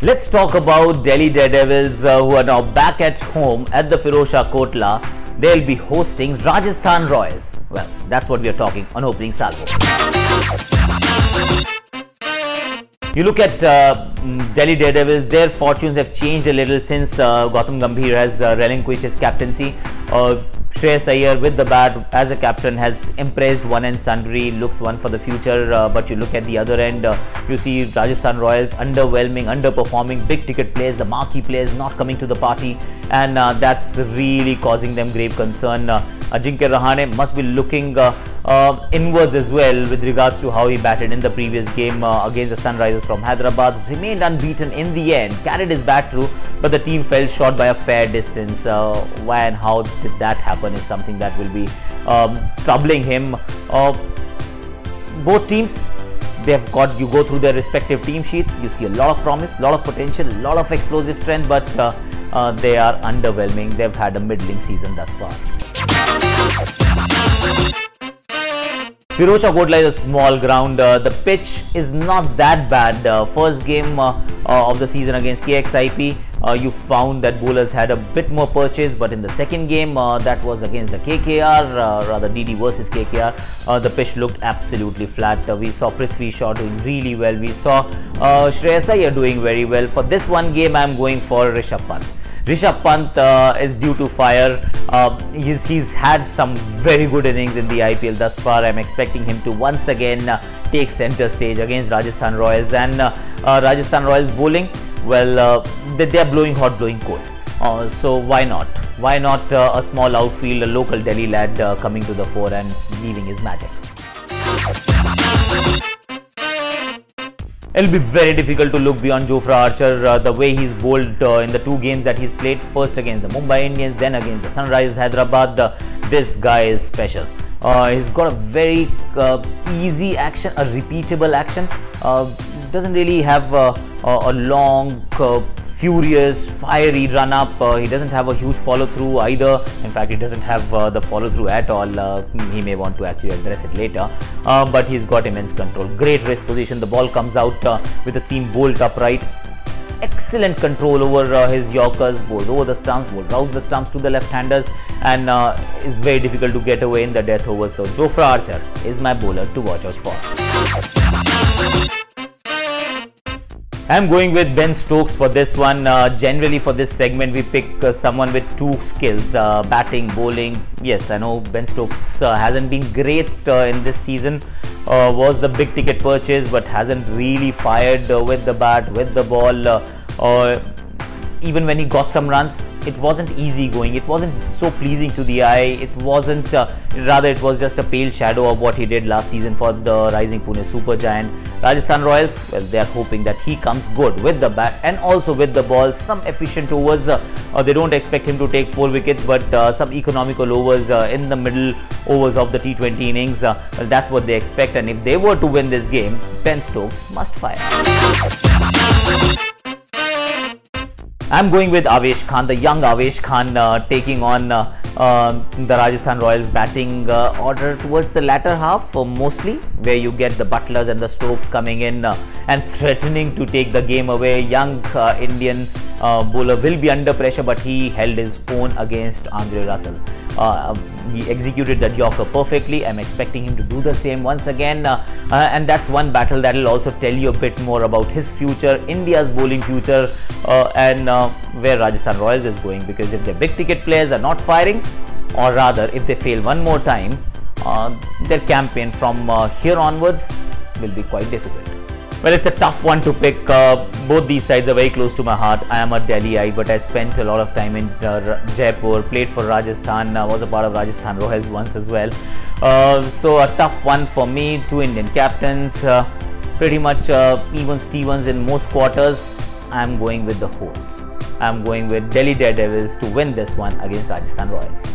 Let's talk about Delhi Daredevils who are now back at home at the Firozshah Kotla. They'll be hosting Rajasthan Royals. Well, that's what we are talking on opening salvo. You look at Delhi Daredevils, their fortunes have changed a little since Gautam Gambhir has relinquished his captaincy. Shreyas Iyer with the bat as a captain has impressed one and sundry, looks one for the future, but you look at the other end, you see Rajasthan Royals underwhelming, underperforming, big ticket players, the marquee players not coming to the party, and that's really causing them grave concern. Ajinkya Rahane must be looking inwards as well with regards to how he batted in the previous game against the Sunrisers from Hyderabad. Remained unbeaten in the end, carried his bat through, but the team fell short by a fair distance. Why and how did that happen is something that will be troubling him. Both teams, you go through their respective team sheets, you see a lot of promise, lot of potential, a lot of explosive strength, but they are underwhelming. They've had a middling season thus far. Firozshah Kotla is a small ground. The pitch is not that bad. First game of the season against KXIP, you found that bowlers had a bit more purchase, but in the second game, that was against the KKR, rather DD versus KKR, the pitch looked absolutely flat. We saw Prithvi Shaw doing really well. We saw Shreyas Iyer doing very well. For this one game, I am going for Rishabh Pant. Rishabh Pant is due to fire. He's had some very good innings in the IPL thus far. I'm expecting him to once again take center stage against Rajasthan Royals. And Rajasthan Royals bowling, well, they are blowing hot, blowing cold. So why not? Why not a small outfield, a local Delhi lad coming to the fore and leaving his magic? It'll be very difficult to look beyond Jofra Archer. The way he's bowled in the two games that he's played, first against the Mumbai Indians, then against the Sunrisers Hyderabad, this guy is special. He's got a very easy action, a repeatable action. Doesn't really have a long, furious, fiery run up. He doesn't have a huge follow through either. In fact, he doesn't have the follow through at all. He may want to actually address it later, but he's got immense control. Great wrist position. The ball comes out with a seam bolt upright. Excellent control over his Yorkers, bowls over the stumps, bowls out the stumps to the left-handers, and is very difficult to get away in the death overs. So Jofra Archer is my bowler to watch out for. I'm going with Ben Stokes for this one. Generally for this segment we pick someone with two skills, batting, bowling. Yes, I know Ben Stokes hasn't been great in this season, was the big ticket purchase, but hasn't really fired with the bat, with the ball. Even when he got some runs, it wasn't easy going, it wasn't so pleasing to the eye, it wasn't, rather it was just a pale shadow of what he did last season for the rising Pune Super Giant. Rajasthan Royals, well, they are hoping that he comes good with the bat and also with the ball, some efficient overs. They don't expect him to take 4 wickets, but some economical overs in the middle overs of the T20 innings. Well, that's what they expect, and if they were to win this game, Ben Stokes must fire. I'm going with Avesh Khan, the young Avesh Khan, taking on the Rajasthan Royals batting order towards the latter half, mostly, where you get the Butlers and the Stokes coming in and threatening to take the game away. Young Indian bowler will be under pressure, but he held his own against Andre Russell. He executed that Yorker perfectly. I'm expecting him to do the same once again, and that's one battle that will also tell you a bit more about his future, India's bowling future, and where Rajasthan Royals is going, because if their big ticket players are not firing, or rather if they fail one more time, their campaign from here onwards will be quite difficult. Well, it's a tough one to pick. Both these sides are very close to my heart. I am a Delhiite, but I spent a lot of time in Jaipur, played for Rajasthan, was a part of Rajasthan Royals once as well. So a tough one for me. Two Indian captains, pretty much even Stevens in most quarters. I am going with the hosts. I am going with Delhi Daredevils to win this one against Rajasthan Royals.